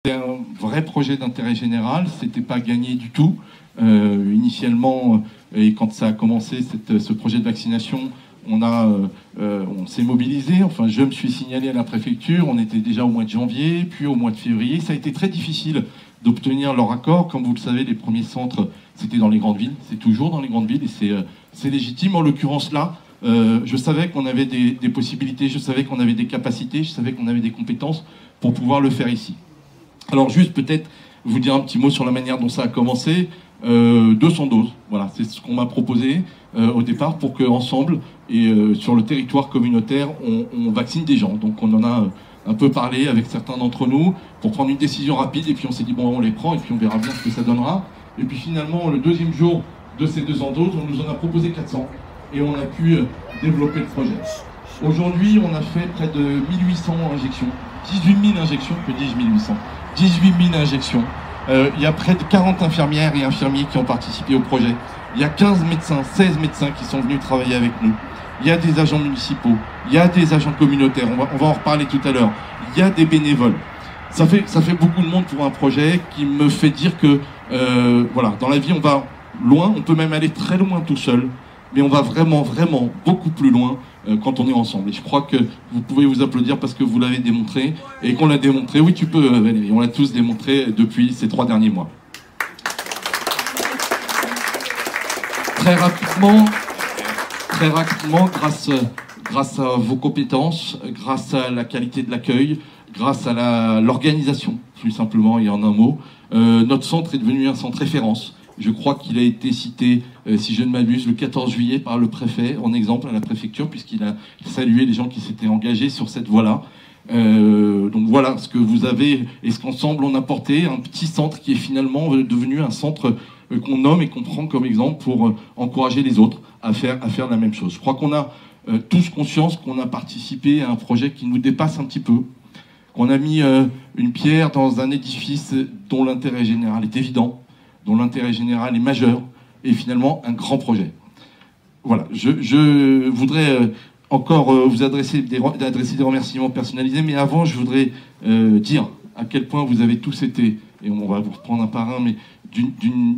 C'était un vrai projet d'intérêt général, c'était pas gagné du tout. Initialement, et quand ça a commencé, ce projet de vaccination, on s'est mobilisé. Enfin, je me suis signalé à la préfecture. On était déjà au mois de janvier, puis au mois de février. Ça a été très difficile d'obtenir leur accord. Comme vous le savez, les premiers centres, c'était dans les grandes villes. C'est toujours dans les grandes villes et c'est légitime. En l'occurrence là, je savais qu'on avait des possibilités, je savais qu'on avait des capacités, je savais qu'on avait des compétences pour pouvoir le faire ici. Alors juste peut-être vous dire un petit mot sur la manière dont ça a commencé. 200 doses, voilà, c'est ce qu'on m'a proposé au départ pour qu'ensemble et sur le territoire communautaire, on vaccine des gens. Donc on en a un peu parlé avec certains d'entre nous pour prendre une décision rapide et puis on s'est dit bon, on les prend et puis on verra bien ce que ça donnera. Et puis finalement, le deuxième jour de ces 200 doses, on nous en a proposé 400 et on a pu développer le projet. Aujourd'hui, on a fait près de 1800 injections, 18 000 injections, que dis-je 1800, 18 000 injections. Il y a près de 40 infirmières et infirmiers qui ont participé au projet. Il y a 15 médecins, 16 médecins qui sont venus travailler avec nous. Il y a des agents municipaux, il y a des agents communautaires, on va en reparler tout à l'heure. Il y a des bénévoles. Ça fait beaucoup de monde pour un projet qui me fait dire que voilà, dans la vie on va loin, on peut même aller très loin tout seul, mais on va vraiment, vraiment beaucoup plus loin quand on est ensemble. Et je crois que vous pouvez vous applaudir parce que vous l'avez démontré et qu'on l'a démontré. Oui, tu peux, Valérie, on l'a tous démontré depuis ces 3 derniers mois. Très rapidement, grâce à vos compétences, grâce à la qualité de l'accueil, grâce à l'organisation, plus simplement et en un mot, notre centre est devenu un centre référence. Je crois qu'il a été cité, si je ne m'abuse, le 14 juillet par le préfet, en exemple à la préfecture, puisqu'il a salué les gens qui s'étaient engagés sur cette voie-là. Donc voilà ce que vous avez et ce qu'ensemble on a porté, un petit centre qui est finalement devenu un centre qu'on nomme et qu'on prend comme exemple pour encourager les autres à faire la même chose. Je crois qu'on a tous conscience qu'on a participé à un projet qui nous dépasse un petit peu, qu'on a mis une pierre dans un édifice dont l'intérêt général est évident, dont l'intérêt général est majeur, et finalement un grand projet. Voilà, je voudrais encore vous adresser des remerciements personnalisés, mais avant je voudrais dire à quel point vous avez tous été, et on va vous reprendre un par un, mais d'une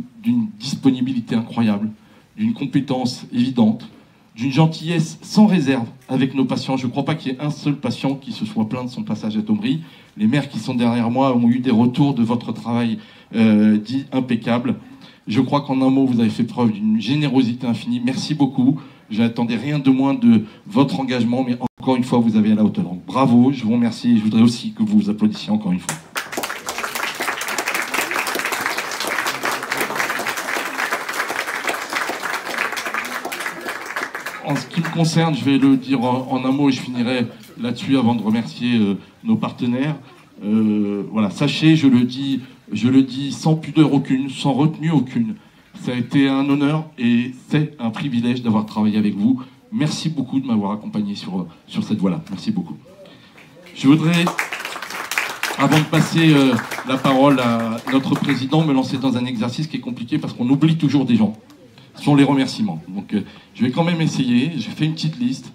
disponibilité incroyable, d'une compétence évidente, d'une gentillesse sans réserve avec nos patients. Je ne crois pas qu'il y ait un seul patient qui se soit plaint de son passage à Thomery. Les maires qui sont derrière moi ont eu des retours de votre travail dit impeccable. Je crois qu'en un mot, vous avez fait preuve d'une générosité infinie. Merci beaucoup. Je n'attendais rien de moins de votre engagement, mais encore une fois, vous avez à la hauteur. Donc, bravo, je vous remercie et je voudrais aussi que vous vous applaudissiez encore une fois. En ce qui me concerne, je vais le dire en un mot et je finirai là-dessus avant de remercier nos partenaires. Voilà, sachez, je le dis sans pudeur aucune, sans retenue aucune. Ça a été un honneur et c'est un privilège d'avoir travaillé avec vous. Merci beaucoup de m'avoir accompagné sur cette voie-là. Merci beaucoup. Je voudrais, avant de passer la parole à notre président, me lancer dans un exercice qui est compliqué parce qu'on oublie toujours des gens. Ce sont les remerciements. Donc je vais quand même essayer, j'ai fait une petite liste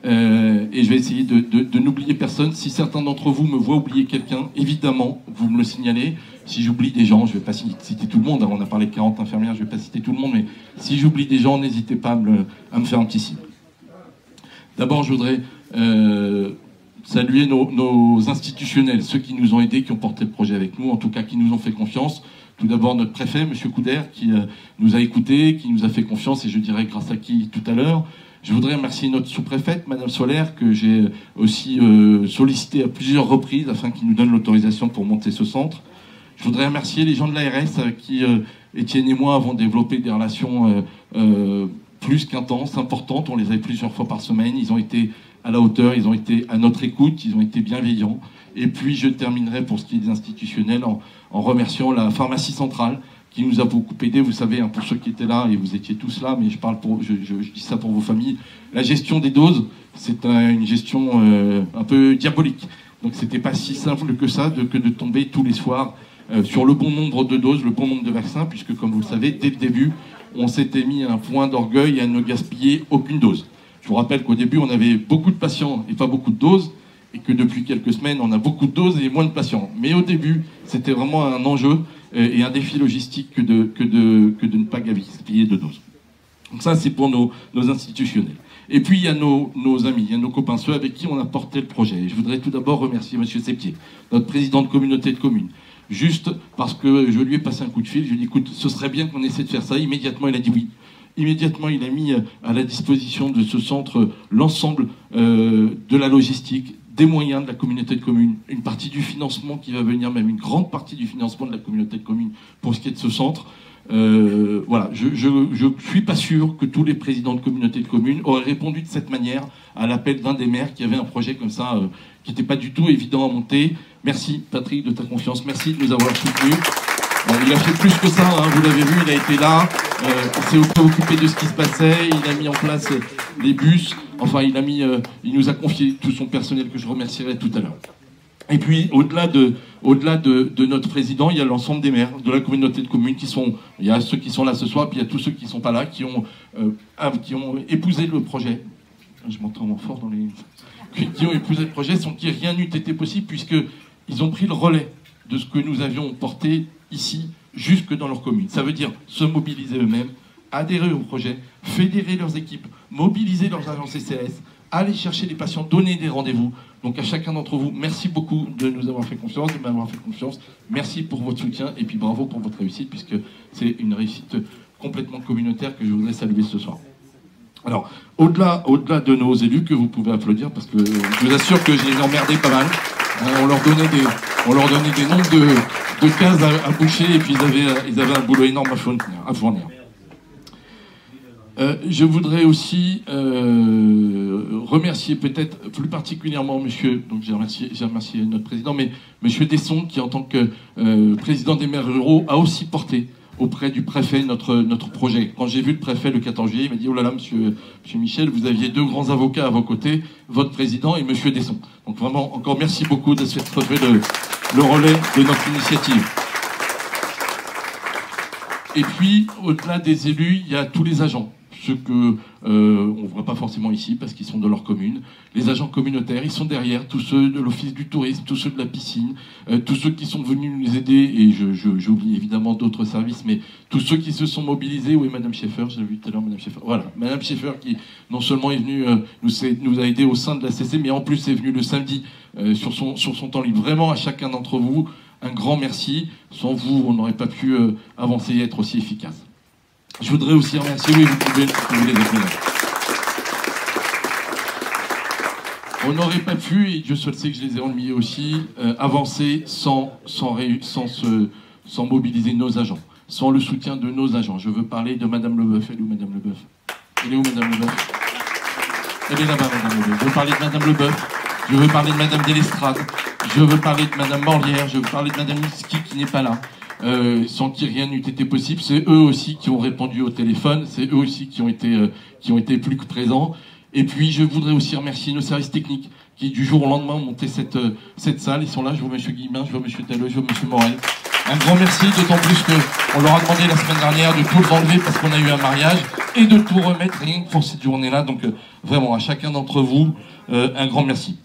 et je vais essayer de n'oublier personne. Si certains d'entre vous me voient oublier quelqu'un, évidemment, vous me le signalez. Si j'oublie des gens, je ne vais pas citer tout le monde, on a parlé de 40 infirmières, je ne vais pas citer tout le monde, mais si j'oublie des gens, n'hésitez pas à me faire un petit signe. D'abord, je voudrais saluer nos institutionnels, ceux qui nous ont aidés, qui ont porté le projet avec nous, en tout cas qui nous ont fait confiance. Tout d'abord notre préfet, M. Couder, qui nous a écoutés, qui nous a fait confiance, et je dirais grâce à qui tout à l'heure. Je voudrais remercier notre sous-préfète, Mme Solaire, que j'ai aussi sollicité à plusieurs reprises afin qu'il nous donne l'autorisation pour monter ce centre. Je voudrais remercier les gens de l'ARS qui, Étienne et moi, avons développé des relations plus qu'intenses, importantes. On les avait plusieurs fois par semaine. Ils ont été à la hauteur, ils ont été à notre écoute, ils ont été bienveillants. Et puis je terminerai pour ce qui est des institutionnels en remerciant la pharmacie centrale qui nous a beaucoup aidé. Vous savez, hein, pour ceux qui étaient là, et vous étiez tous là, mais je dis ça pour vos familles, la gestion des doses, c'est une gestion un peu diabolique. Donc c'était pas si simple que ça que de tomber tous les soirs sur le bon nombre de doses, le bon nombre de vaccins, puisque comme vous le savez, dès le début, on s'était mis un point d'orgueil à ne gaspiller aucune dose. Je vous rappelle qu'au début, on avait beaucoup de patients et pas beaucoup de doses. et que depuis quelques semaines, on a beaucoup de doses et moins de patients. Mais au début, c'était vraiment un enjeu et un défi logistique que de ne pas gaspiller de doses. Donc ça, c'est pour nos institutionnels. Et puis, il y a nos amis, il y a nos copains, ceux avec qui on a porté le projet. Et je voudrais tout d'abord remercier M. Septier, notre président de communauté de communes. Juste parce que je lui ai passé un coup de fil, je lui ai dit, écoute, ce serait bien qu'on essaie de faire ça. Immédiatement, il a dit oui. Immédiatement, il a mis à la disposition de ce centre l'ensemble de la logistique, des moyens de la communauté de communes, une partie du financement qui va venir, même une grande partie du financement de la communauté de communes pour ce qui est de ce centre. Voilà, je suis pas sûr que tous les présidents de communautés de communes auraient répondu de cette manière à l'appel d'un des maires qui avait un projet comme ça, qui n'était pas du tout évident à monter. Merci Patrick de ta confiance, merci de nous avoir soutenus. Il a fait plus que ça, hein, vous l'avez vu, il a été là, il s'est préoccupé de ce qui se passait, il a mis en place les bus, enfin il nous a confié tout son personnel que je remercierai tout à l'heure. Et puis, au-delà de notre président, il y a l'ensemble des maires de la communauté de communes qui sont... Il y a ceux qui sont là ce soir, puis il y a tous ceux qui ne sont pas là, qui ont épousé le projet. Je m'entends vraiment fort dans les... Qui ont épousé le projet, sans qui rien n'eût été possible, puisqu'ils ont pris le relais de ce que nous avions porté ici, jusque dans leur commune. Ça veut dire se mobiliser eux-mêmes, adhérer au projet, fédérer leurs équipes, mobiliser leurs agences CCAS, aller chercher les patients, donner des rendez-vous. Donc à chacun d'entre vous, merci beaucoup de nous avoir fait confiance, de m'avoir fait confiance. Merci pour votre soutien et puis bravo pour votre réussite, puisque c'est une réussite complètement communautaire que je voudrais saluer ce soir. Alors, au-delà de nos élus, que vous pouvez applaudir, parce que je vous assure que je les ai emmerdés pas mal. On leur donnait des nombres de cases à boucher et puis ils avaient un boulot énorme à fournir. Je voudrais aussi remercier peut-être plus particulièrement monsieur, donc j'ai remercié notre président, mais monsieur Desson qui en tant que président des maires ruraux a aussi porté auprès du préfet notre projet. Quand j'ai vu le préfet le 14 juillet, il m'a dit « Oh là là, monsieur Michel, vous aviez deux grands avocats à vos côtés, votre président et monsieur Desson. » Donc vraiment, encore merci beaucoup de s'être fait le relais de notre initiative. Et puis, au-delà des élus, il y a tous les agents. Ceux que on ne voit pas forcément ici parce qu'ils sont dans leur commune. Les agents communautaires, ils sont derrière, tous ceux de l'office du tourisme, tous ceux de la piscine, tous ceux qui sont venus nous aider, et j'oublie évidemment d'autres services, mais tous ceux qui se sont mobilisés. Oui, Madame Schaeffer, j'ai vu tout à l'heure Madame Schaeffer. Voilà, Madame Schaeffer qui non seulement est venue nous a aidés au sein de la CC, mais en plus est venue le samedi sur son temps libre. Vraiment à chacun d'entre vous, un grand merci. Sans vous, on n'aurait pas pu avancer et être aussi efficace. Je voudrais aussi remercier, oui, vous pouvez les applaudir. On n'aurait pas pu, et Dieu seul sait que je les ai ennuyés aussi, avancer sans mobiliser nos agents, sans le soutien de nos agents. Je veux parler de Madame Leboeuf. Elle est où Madame Leboeuf? Elle est où Madame Leboeuf? Elle est là-bas, Madame Leboeuf. Je veux parler de Madame Leboeuf. Je veux parler de Madame Delestrade. Je veux parler de Madame Morlière. Je veux parler de Madame Miski qui n'est pas là. Sans qui rien n'eût été possible. C'est eux aussi qui ont répondu au téléphone, c'est eux aussi qui ont été plus que présents. Et puis je voudrais aussi remercier nos services techniques qui du jour au lendemain ont monté cette salle. Ils sont là, je vois M. Guillemin, je vois M. Telleux, je vois M. Morel. Un grand merci, d'autant plus qu'on leur a demandé la semaine dernière de tout enlever parce qu'on a eu un mariage et de tout remettre rien que pour cette journée-là. Donc vraiment à chacun d'entre vous, un grand merci.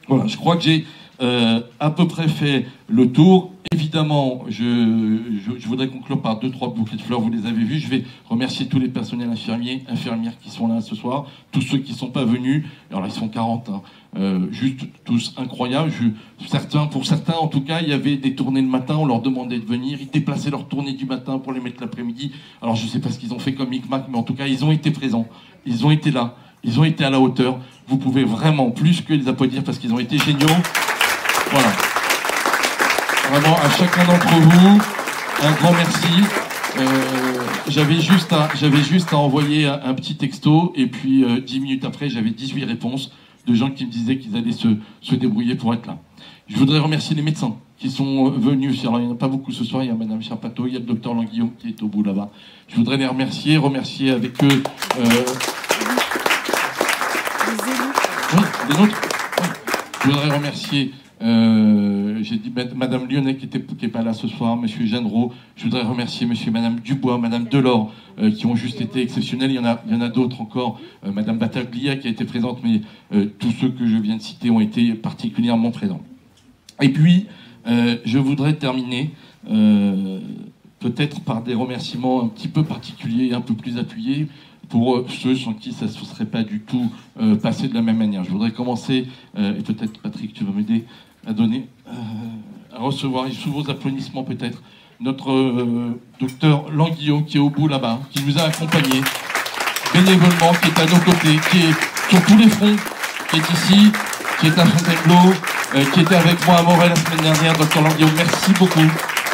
Voilà, je crois que j'ai à peu près fait le tour. Évidemment, je voudrais conclure par 2-3 bouquets de fleurs, vous les avez vus. Je vais remercier tous les personnels infirmières qui sont là ce soir, tous ceux qui ne sont pas venus. Alors là, ils sont 40, hein. Juste tous incroyables. Pour certains, en tout cas, il y avait des tournées le matin, on leur demandait de venir. Ils déplaçaient leurs tournées du matin pour les mettre l'après-midi. Alors je ne sais pas ce qu'ils ont fait comme micmac, mais en tout cas, ils ont été présents. Ils ont été là. Ils ont été à la hauteur. Vous pouvez vraiment plus que les applaudir parce qu'ils ont été géniaux. Voilà. Vraiment, à chacun d'entre vous, un grand merci. J'avais juste à envoyer un petit texto, et puis 10 minutes après, j'avais 18 réponses de gens qui me disaient qu'ils allaient se débrouiller pour être là. Je voudrais remercier les médecins qui sont venus. Alors, il n'y en a pas beaucoup ce soir, il y a Madame Charpato, il y a le docteur Languillon qui est au bout là-bas. Je voudrais les remercier avec eux... Oui, les nôtres. Oui. Je voudrais remercier... j'ai dit Madame Lyonnais qui n'est pas là ce soir, Monsieur Jeanneraud. Je voudrais remercier Monsieur et Madame Dubois, Madame Delors, qui ont juste été exceptionnels. Il y en a d'autres encore. Madame Battaglia qui a été présente, mais tous ceux que je viens de citer ont été particulièrement présents. Et puis, je voudrais terminer peut-être par des remerciements un petit peu particuliers, un peu plus appuyés, pour ceux sans qui ça ne se serait pas du tout passé de la même manière. Je voudrais commencer, et peut-être Patrick, tu vas m'aider à donner, à recevoir, sous vos applaudissements peut-être, notre docteur Languillot, qui est au bout là-bas, qui nous a accompagnés bénévolement, qui est à nos côtés, qui est sur tous les fronts, qui est ici, qui est à Fontainebleau, qui était avec moi à Morel la semaine dernière. Docteur Languillot, merci beaucoup,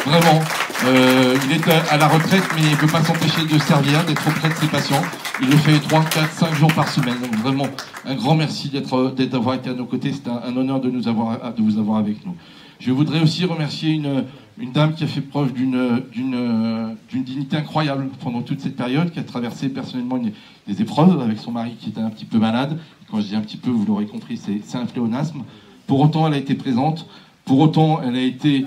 vraiment. Il est à la retraite, mais il ne peut pas s'empêcher de servir, d'être auprès de ses patients. Il le fait 3, 4, 5 jours par semaine. Donc vraiment, un grand merci d'avoir été à nos côtés. C'est un honneur de vous avoir avec nous. Je voudrais aussi remercier une dame qui a fait preuve d'une dignité incroyable pendant toute cette période, qui a traversé personnellement des épreuves avec son mari qui était un petit peu malade. Quand je dis un petit peu, vous l'aurez compris, c'est un pléonasme. Pour autant, elle a été présente. Pour autant, elle a été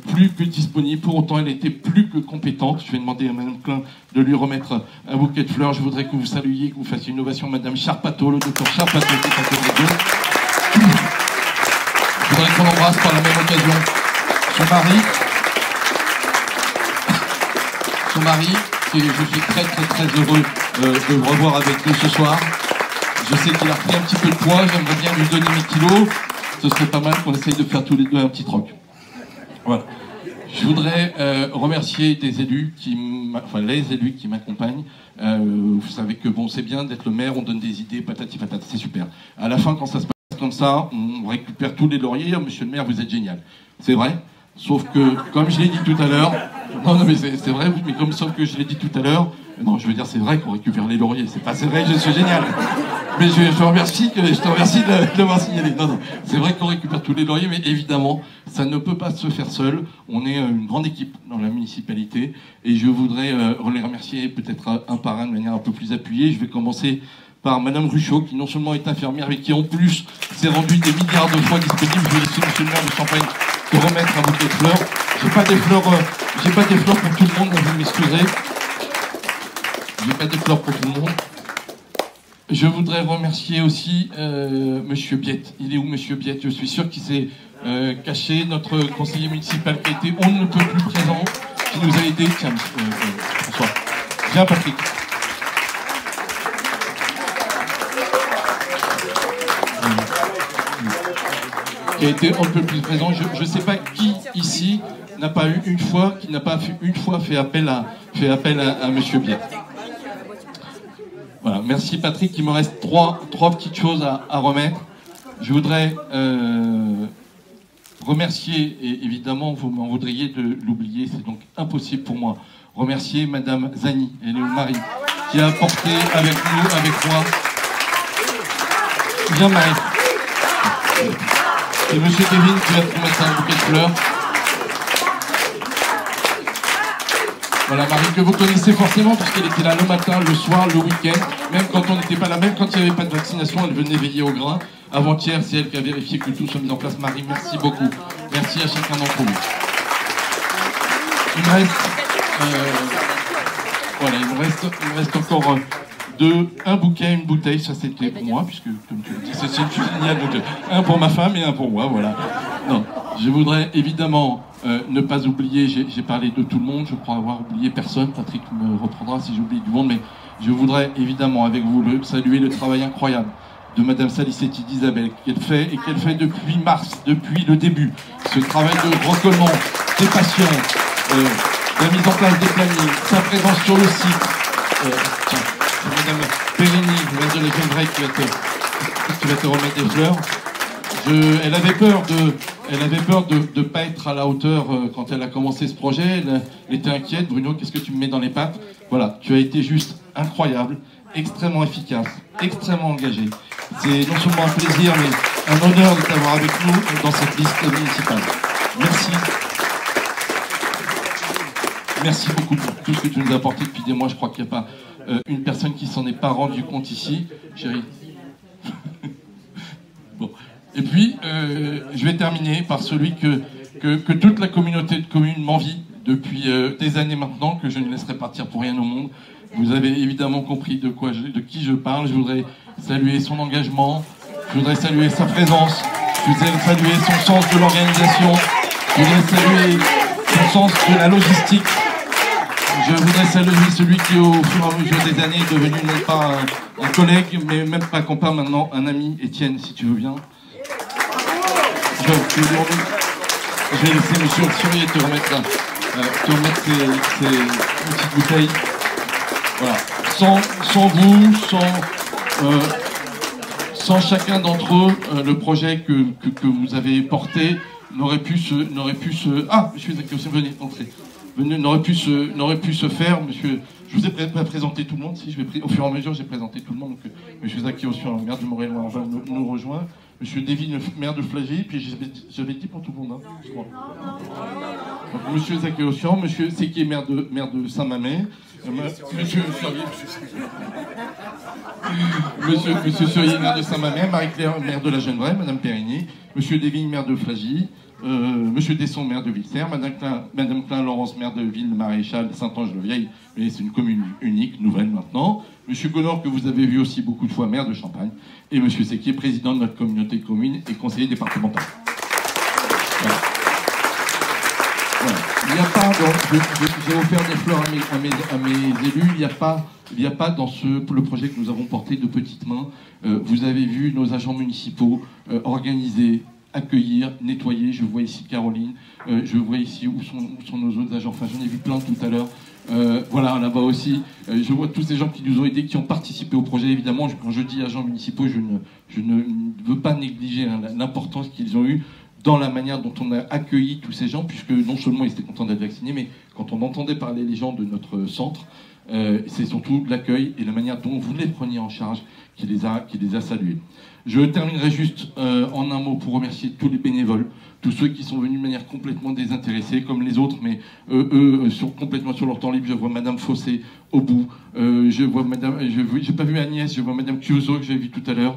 plus que disponible. Pour autant, elle a été plus que compétente. Je vais demander à Mme Klein de lui remettre un bouquet de fleurs. Je voudrais que vous saluiez, que vous fassiez une ovation à Mme Charpato, le docteur Charpato, qui est à côté de vous. Je voudrais qu'on embrasse par la même occasion son mari, que je suis très très très heureux de revoir avec nous ce soir. Je sais qu'il a repris un petit peu de poids. J'aimerais bien lui donner mes kilos. Ce serait pas mal qu'on essaye de faire tous les deux un petit troc. Voilà. Je voudrais remercier des élus les élus qui m'accompagnent. Vous savez que bon, c'est bien d'être le maire, on donne des idées, patati patata, c'est super. À la fin, quand ça se passe comme ça, on récupère tous les lauriers. Oh, monsieur le maire, vous êtes génial. C'est vrai. Sauf que, comme je l'ai dit tout à l'heure, non mais c'est vrai, mais sauf que je l'ai dit tout à l'heure, non, je veux dire, c'est vrai qu'on récupère les lauriers. C'est pas, c'est vrai, je suis génial. Mais je te remercie de l'avoir signalé. Non, c'est vrai qu'on récupère tous les lauriers, mais évidemment, ça ne peut pas se faire seul. On est une grande équipe dans la municipalité, et je voudrais les remercier peut-être un par un de manière un peu plus appuyée. Je vais commencer par Madame Ruchot, qui non seulement est infirmière, mais qui en plus s'est rendue des milliards de fois disponible. Je vais laisser Monsieur le maire de Champagne te remettre un bouquet de fleurs. J'ai pas des fleurs pour tout le monde, donc vous m'excuserez. J'ai pas des fleurs pour tout le monde. Je voudrais remercier aussi Monsieur Biette. Il est où Monsieur Biette? Je suis sûr qu'il s'est caché. Notre conseiller municipal qui a été on ne peut plus présent, qui nous a aidés. Tiens, François. Viens Patrick. Qui a été on ne peut plus présent. Je ne sais pas qui ici n'a pas eu une fois, qui n'a pas une fois fait appel à Monsieur Biette. Voilà, merci Patrick. Il me reste trois petites choses à remettre. Je voudrais remercier, et évidemment vous m'en voudriez de l'oublier, c'est donc impossible pour moi, remercier Madame Zani et Léo Marie, qui a apporté avec nous, avec moi, bien Marie. Et Monsieur Kevin qui va te mettre un bouquet de fleurs. Voilà, Marie, que vous connaissez forcément, parce qu'elle était là le matin, le soir, le week-end, même quand on n'était pas là, même quand il n'y avait pas de vaccination, elle venait veiller au grain. Avant-hier, c'est elle qui a vérifié que tout soit mis en place. Marie, merci beaucoup. Merci à chacun d'entre vous. Il me reste encore un bouquet, une bouteille, ça c'était pour moi, puisque, comme tu le dis, c'est génial, donc un pour ma femme et un pour moi, voilà. Non, je voudrais évidemment ne pas oublier, j'ai parlé de tout le monde, je crois avoir oublié personne, Patrick me reprendra si j'oublie du monde, mais je voudrais évidemment avec vous saluer le travail incroyable de Madame Salicetti d'Isabelle, qu'elle fait depuis mars, depuis le début, ce travail de recollement des patients, la mise en place des plannings, sa présence sur le site. Tiens, c'est Madame Périni, maire de la Grey, qui va te remettre des fleurs. Elle avait peur de ne pas être à la hauteur quand elle a commencé ce projet. Elle était inquiète. Bruno, qu'est-ce que tu me mets dans les pattes? Voilà, tu as été juste incroyable, extrêmement efficace, extrêmement engagé. C'est non seulement un plaisir, mais un honneur de t'avoir avec nous dans cette liste municipale. Merci. Merci beaucoup pour tout ce que tu nous as apporté depuis des mois. Je crois qu'il n'y a pas une personne qui s'en est pas rendu compte ici. Chérie. Bon. Et puis, je vais terminer par celui que que toute la communauté de communes m'envie depuis des années maintenant, que je ne laisserai partir pour rien au monde. Vous avez évidemment compris de qui je parle. Je voudrais saluer son engagement, je voudrais saluer sa présence, je voudrais saluer son sens de l'organisation, je voudrais saluer son sens de la logistique. Je voudrais saluer celui qui, au fur et à mesure des années, est devenu non pas un collègue, mais même pas compas maintenant, un ami. Étienne, si tu veux bien. Je vais laisser monsieur Surier te remettre ces petites bouteilles. Voilà. Sans vous, sans chacun d'entre eux, le projet que vous avez porté n'aurait pu se... Ah, monsieur Zakio, venez, entrez. N'aurait pu se faire, monsieur. Je vous ai pas présenté tout le monde, si au fur et à mesure j'ai présenté tout le monde. Donc, monsieur Zakio, le maire du Morel-Loire, va nous rejoindre. Monsieur Davy, le maire de Flagey, puis j'avais dit pour tout le monde, hein, je crois. Donc, monsieur Zakio, monsieur Séquier, maire de Saint-Mamet, monsieur Surier, maire de Saint-Mamet, Marie-Claire, maire de la Genevraie, madame Périgny, monsieur Davy, maire de Flagey, monsieur Desson, maire de Villeserre, madame Klein, Laurence, maire de Ville-Maréchal, Saint-Ange-le-Vieil, mais c'est une commune unique, nouvelle maintenant, monsieur Gonor, que vous avez vu aussi beaucoup de fois, maire de Champagne, et monsieur Séquier, président de notre communauté de communes et conseiller départemental. Voilà. Voilà. Il n'y a pas, j'ai offert des fleurs à mes élus, il n'y a pas dans le projet que nous avons porté de petites mains. Vous avez vu nos agents municipaux organiser, accueillir, nettoyer. Je vois ici Caroline, je vois ici où sont nos autres agents, enfin j'en ai vu plein tout à l'heure. Voilà, là-bas aussi, je vois tous ces gens qui nous ont aidés, qui ont participé au projet. Évidemment, quand je dis agents municipaux, je ne veux pas négliger l'importance qu'ils ont eue dans la manière dont on a accueilli tous ces gens, puisque non seulement ils étaient contents d'être vaccinés, mais quand on entendait parler les gens de notre centre, c'est surtout l'accueil et la manière dont vous les preniez en charge qui les a salués. Je terminerai juste en un mot pour remercier tous les bénévoles, tous ceux qui sont venus de manière complètement désintéressée, comme les autres, mais eux sont complètement sur leur temps libre. Je vois Madame Fossé au bout, j'ai pas vu Agnès, je vois Madame Chiuso que j'ai vu tout à l'heure.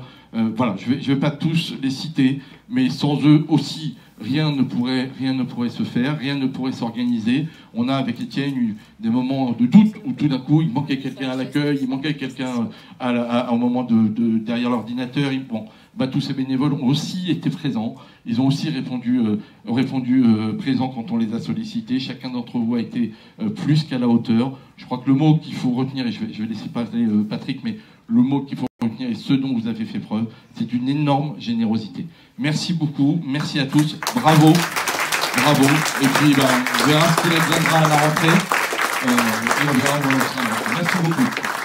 Voilà, je vais pas tous les citer, mais sans eux aussi, rien ne pourrait se faire, rien ne pourrait s'organiser. On a avec Étienne eu des moments de doute où tout d'un coup il manquait quelqu'un à l'accueil, il manquait quelqu'un au moment derrière l'ordinateur. Bon, tous ces bénévoles ont aussi été présents, ils ont aussi répondu présents quand on les a sollicités. Chacun d'entre vous a été plus qu'à la hauteur. Je crois que le mot qu'il faut retenir, et je vais laisser parler Patrick, mais le mot qu'il faut retenir et ce dont vous avez fait preuve, c'est une énorme générosité. Merci beaucoup, merci à tous, bravo, bravo. Et puis, on verra ce qu'il adviendra à la rentrée. Et on verra où on en sera. Merci beaucoup.